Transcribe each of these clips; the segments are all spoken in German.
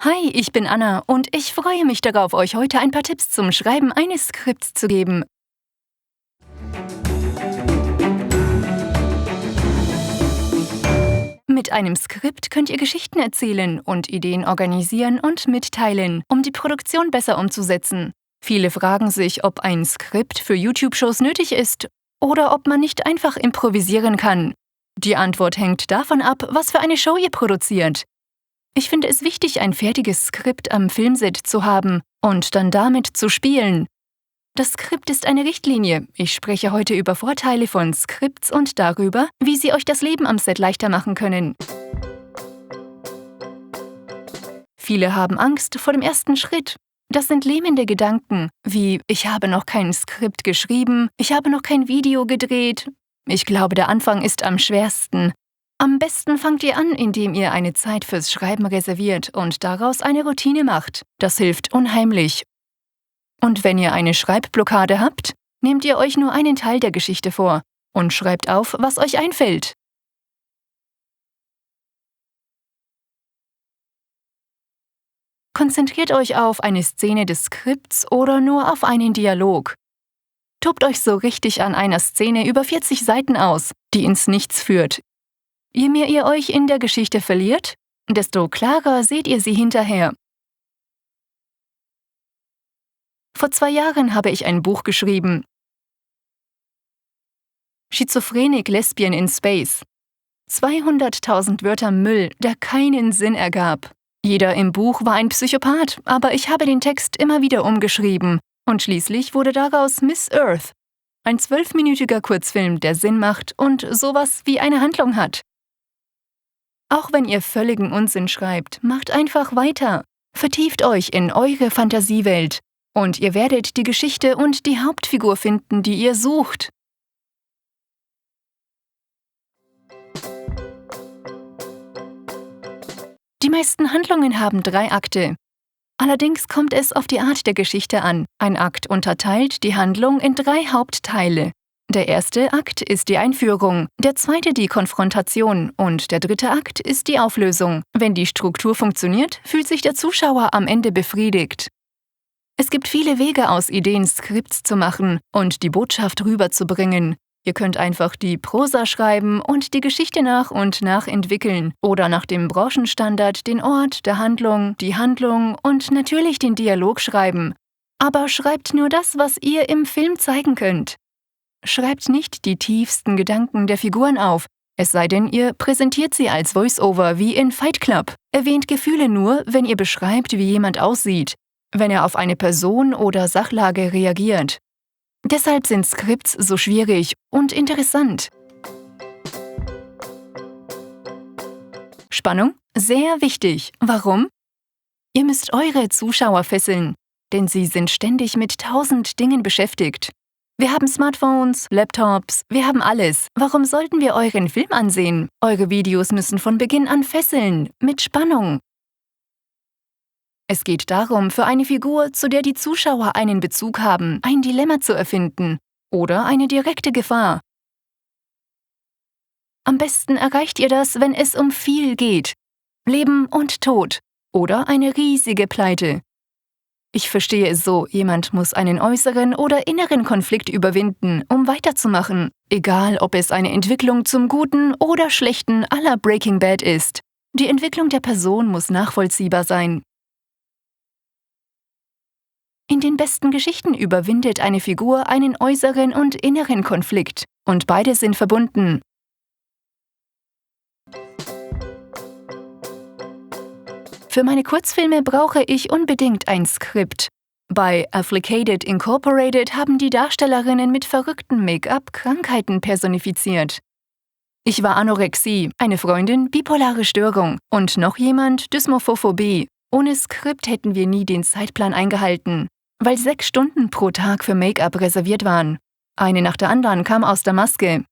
Hi, ich bin Anna und ich freue mich darauf, euch heute ein paar Tipps zum Schreiben eines Skripts zu geben. Mit einem Skript könnt ihr Geschichten erzählen und Ideen organisieren und mitteilen, um die Produktion besser umzusetzen. Viele fragen sich, ob ein Skript für YouTube-Shows nötig ist oder ob man nicht einfach improvisieren kann. Die Antwort hängt davon ab, was für eine Show ihr produziert. Ich finde es wichtig, ein fertiges Skript am Filmset zu haben und dann damit zu spielen. Das Skript ist eine Richtlinie. Ich spreche heute über Vorteile von Skripts und darüber, wie sie euch das Leben am Set leichter machen können. Viele haben Angst vor dem ersten Schritt. Das sind lähmende Gedanken, wie „Ich habe noch kein Skript geschrieben, ich habe noch kein Video gedreht. Ich glaube, der Anfang ist am schwersten." Am besten fangt ihr an, indem ihr eine Zeit fürs Schreiben reserviert und daraus eine Routine macht. Das hilft unheimlich. Und wenn ihr eine Schreibblockade habt, nehmt ihr euch nur einen Teil der Geschichte vor und schreibt auf, was euch einfällt. Konzentriert euch auf eine Szene des Skripts oder nur auf einen Dialog. Tobt euch so richtig an einer Szene über 40 Seiten aus, die ins Nichts führt. Je mehr ihr euch in der Geschichte verliert, desto klarer seht ihr sie hinterher. Vor 2 Jahren habe ich ein Buch geschrieben. Schizophrenic Lesbian in Space. 200.000 Wörter Müll, der keinen Sinn ergab. Jeder im Buch war ein Psychopath, aber ich habe den Text immer wieder umgeschrieben. Und schließlich wurde daraus Miss Earth. Ein 12-minütiger Kurzfilm, der Sinn macht und sowas wie eine Handlung hat. Auch wenn ihr völligen Unsinn schreibt, macht einfach weiter. Vertieft euch in eure Fantasiewelt und ihr werdet die Geschichte und die Hauptfigur finden, die ihr sucht. Die meisten Handlungen haben 3 Akte. Allerdings kommt es auf die Art der Geschichte an. Ein Akt unterteilt die Handlung in 3 Hauptteile. Der erste Akt ist die Einführung, der zweite die Konfrontation und der dritte Akt ist die Auflösung. Wenn die Struktur funktioniert, fühlt sich der Zuschauer am Ende befriedigt. Es gibt viele Wege, aus Ideen Skripts zu machen und die Botschaft rüberzubringen. Ihr könnt einfach die Prosa schreiben und die Geschichte nach und nach entwickeln oder nach dem Branchenstandard den Ort der Handlung, die Handlung und natürlich den Dialog schreiben. Aber schreibt nur das, was ihr im Film zeigen könnt. Schreibt nicht die tiefsten Gedanken der Figuren auf, es sei denn, ihr präsentiert sie als Voice-Over wie in Fight Club. Erwähnt Gefühle nur, wenn ihr beschreibt, wie jemand aussieht, wenn er auf eine Person oder Sachlage reagiert. Deshalb sind Skripts so schwierig und interessant. Spannung? Sehr wichtig. Warum? Ihr müsst eure Zuschauer fesseln, denn sie sind ständig mit 1000 Dingen beschäftigt. Wir haben Smartphones, Laptops, wir haben alles. Warum sollten wir euren Film ansehen? Eure Videos müssen von Beginn an fesseln, mit Spannung. Es geht darum, für eine Figur, zu der die Zuschauer einen Bezug haben, ein Dilemma zu erfinden oder eine direkte Gefahr. Am besten erreicht ihr das, wenn es um viel geht. Leben und Tod oder eine riesige Pleite. Ich verstehe es so, jemand muss einen äußeren oder inneren Konflikt überwinden, um weiterzumachen, egal ob es eine Entwicklung zum Guten oder Schlechten à la Breaking Bad ist. Die Entwicklung der Person muss nachvollziehbar sein. In den besten Geschichten überwindet eine Figur einen äußeren und inneren Konflikt, und beide sind verbunden. Für meine Kurzfilme brauche ich unbedingt ein Skript. Bei Afflicated Incorporated haben die Darstellerinnen mit verrücktem Make-up Krankheiten personifiziert. Ich war Anorexie, eine Freundin bipolare Störung und noch jemand Dysmorphophobie. Ohne Skript hätten wir nie den Zeitplan eingehalten, weil 6 Stunden pro Tag für Make-up reserviert waren. Eine nach der anderen kam aus der Maske.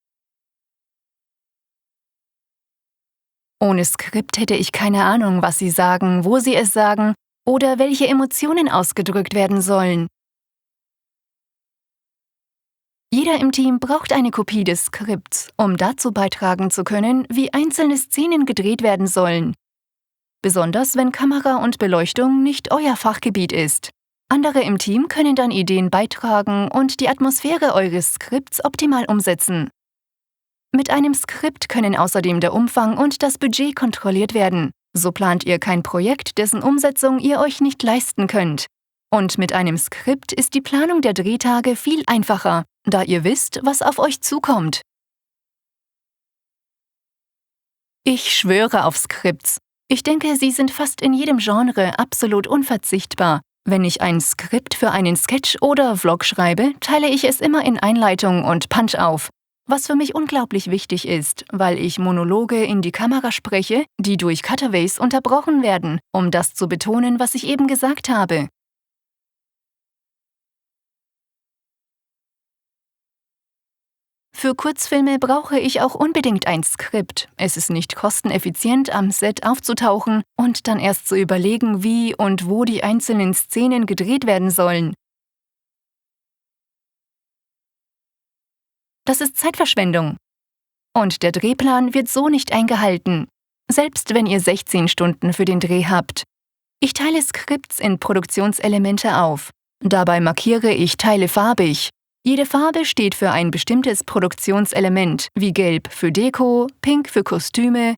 Ohne Skript hätte ich keine Ahnung, was sie sagen, wo sie es sagen oder welche Emotionen ausgedrückt werden sollen. Jeder im Team braucht eine Kopie des Skripts, um dazu beitragen zu können, wie einzelne Szenen gedreht werden sollen. besonders wenn Kamera und Beleuchtung nicht euer Fachgebiet ist. Andere im Team können dann Ideen beitragen und die Atmosphäre eures Skripts optimal umsetzen. Mit einem Skript können außerdem der Umfang und das Budget kontrolliert werden. So plant ihr kein Projekt, dessen Umsetzung ihr euch nicht leisten könnt. Und mit einem Skript ist die Planung der Drehtage viel einfacher, da ihr wisst, was auf euch zukommt. Ich schwöre auf Skripts. Ich denke, sie sind fast in jedem Genre absolut unverzichtbar. Wenn ich ein Skript für einen Sketch oder Vlog schreibe, teile ich es immer in Einleitung und Punch auf. Was für mich unglaublich wichtig ist, weil ich Monologe in die Kamera spreche, die durch Cutaways unterbrochen werden, um das zu betonen, was ich eben gesagt habe. Für Kurzfilme brauche ich auch unbedingt ein Skript. Es ist nicht kosteneffizient, am Set aufzutauchen und dann erst zu überlegen, wie und wo die einzelnen Szenen gedreht werden sollen. Das ist Zeitverschwendung. Und der Drehplan wird so nicht eingehalten, selbst wenn ihr 16 Stunden für den Dreh habt. Ich teile Skripts in Produktionselemente auf. Dabei markiere ich Teile farbig. Jede Farbe steht für ein bestimmtes Produktionselement, wie Gelb für Deko, Pink für Kostüme.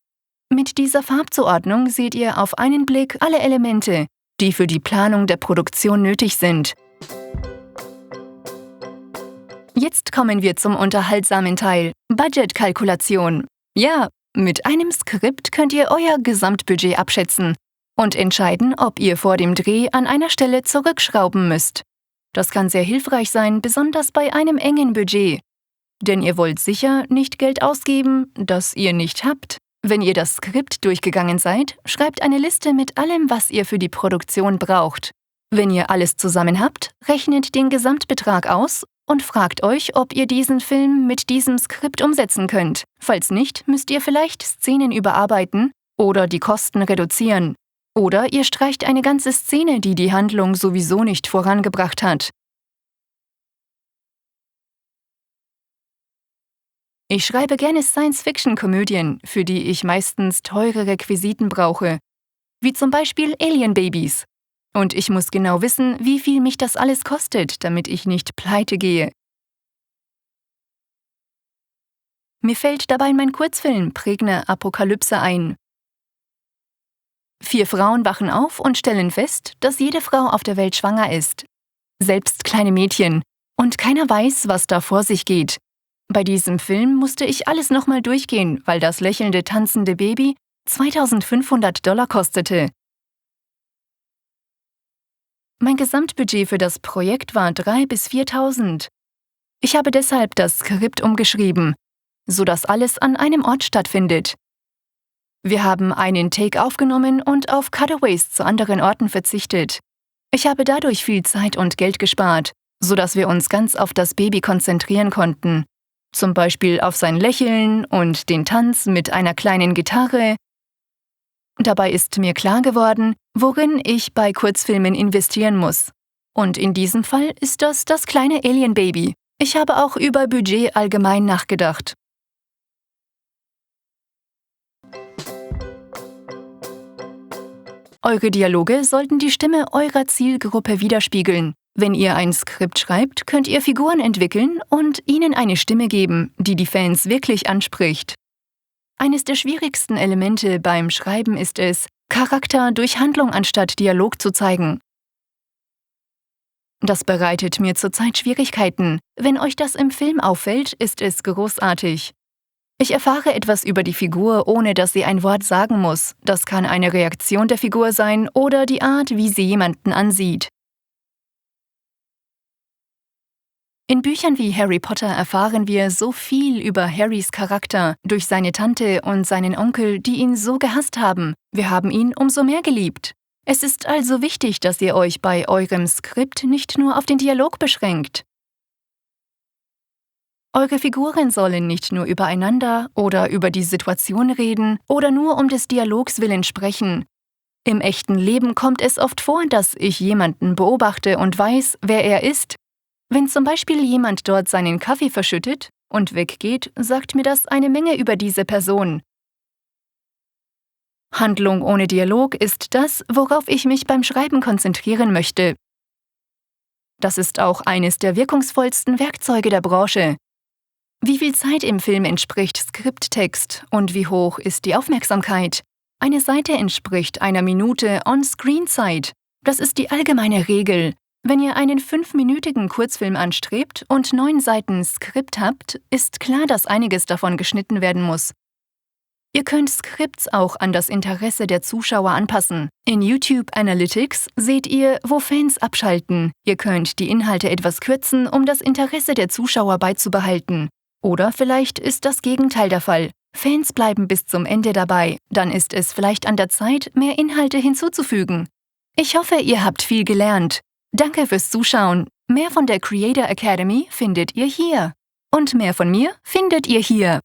Mit dieser Farbzuordnung seht ihr auf einen Blick alle Elemente, die für die Planung der Produktion nötig sind. Jetzt kommen wir zum unterhaltsamen Teil, Budgetkalkulation. Ja, mit einem Skript könnt ihr euer Gesamtbudget abschätzen und entscheiden, ob ihr vor dem Dreh an einer Stelle zurückschrauben müsst. Das kann sehr hilfreich sein, besonders bei einem engen Budget. Denn ihr wollt sicher nicht Geld ausgeben, das ihr nicht habt. Wenn ihr das Skript durchgegangen seid, schreibt eine Liste mit allem, was ihr für die Produktion braucht. Wenn ihr alles zusammen habt, rechnet den Gesamtbetrag aus und fragt euch, ob ihr diesen Film mit diesem Skript umsetzen könnt. Falls nicht, müsst ihr vielleicht Szenen überarbeiten oder die Kosten reduzieren. Oder ihr streicht eine ganze Szene, die die Handlung sowieso nicht vorangebracht hat. Ich schreibe gerne Science-Fiction-Komödien, für die ich meistens teure Requisiten brauche, wie zum Beispiel Alien Babies. Und ich muss genau wissen, wie viel mich das alles kostet, damit ich nicht pleite gehe. Mir fällt dabei mein Kurzfilm Prägne Apokalypse ein. 4 Frauen wachen auf und stellen fest, dass jede Frau auf der Welt schwanger ist. Selbst kleine Mädchen. Und keiner weiß, was da vor sich geht. Bei diesem Film musste ich alles nochmal durchgehen, weil das lächelnde, tanzende Baby $2.500 kostete. Mein Gesamtbudget für das Projekt war 3.000 bis 4.000. Ich habe deshalb das Skript umgeschrieben, sodass alles an einem Ort stattfindet. Wir haben einen Take aufgenommen und auf Cutaways zu anderen Orten verzichtet. Ich habe dadurch viel Zeit und Geld gespart, sodass wir uns ganz auf das Baby konzentrieren konnten. Zum Beispiel auf sein Lächeln und den Tanz mit einer kleinen Gitarre. Dabei ist mir klar geworden, worin ich bei Kurzfilmen investieren muss. Und in diesem Fall ist das das kleine Alien-Baby. Ich habe auch über Budget allgemein nachgedacht. Eure Dialoge sollten die Stimme eurer Zielgruppe widerspiegeln. Wenn ihr ein Skript schreibt, könnt ihr Figuren entwickeln und ihnen eine Stimme geben, die die Fans wirklich anspricht. Eines der schwierigsten Elemente beim Schreiben ist es, Charakter durch Handlung anstatt Dialog zu zeigen. Das bereitet mir zurzeit Schwierigkeiten. Wenn euch das im Film auffällt, ist es großartig. Ich erfahre etwas über die Figur, ohne dass sie ein Wort sagen muss. Das kann eine Reaktion der Figur sein oder die Art, wie sie jemanden ansieht. In Büchern wie Harry Potter erfahren wir so viel über Harrys Charakter durch seine Tante und seinen Onkel, die ihn so gehasst haben. Wir haben ihn umso mehr geliebt. Es ist also wichtig, dass ihr euch bei eurem Skript nicht nur auf den Dialog beschränkt. Eure Figuren sollen nicht nur übereinander oder über die Situation reden oder nur um des Dialogs willen sprechen. Im echten Leben kommt es oft vor, dass ich jemanden beobachte und weiß, wer er ist. Wenn zum Beispiel jemand dort seinen Kaffee verschüttet und weggeht, sagt mir das eine Menge über diese Person. Handlung ohne Dialog ist das, worauf ich mich beim Schreiben konzentrieren möchte. Das ist auch eines der wirkungsvollsten Werkzeuge der Branche. Wie viel Zeit im Film entspricht Skripttext und wie hoch ist die Aufmerksamkeit? Eine Seite entspricht einer Minute On-Screen-Zeit. Das ist die allgemeine Regel. Wenn ihr einen 5-minütigen Kurzfilm anstrebt und 9 Seiten Skript habt, ist klar, dass einiges davon geschnitten werden muss. Ihr könnt Skripts auch an das Interesse der Zuschauer anpassen. In YouTube Analytics seht ihr, wo Fans abschalten. Ihr könnt die Inhalte etwas kürzen, um das Interesse der Zuschauer beizubehalten. Oder vielleicht ist das Gegenteil der Fall. Fans bleiben bis zum Ende dabei. Dann ist es vielleicht an der Zeit, mehr Inhalte hinzuzufügen. Ich hoffe, ihr habt viel gelernt. Danke fürs Zuschauen. Mehr von der Creator Academy findet ihr hier. Und mehr von mir findet ihr hier.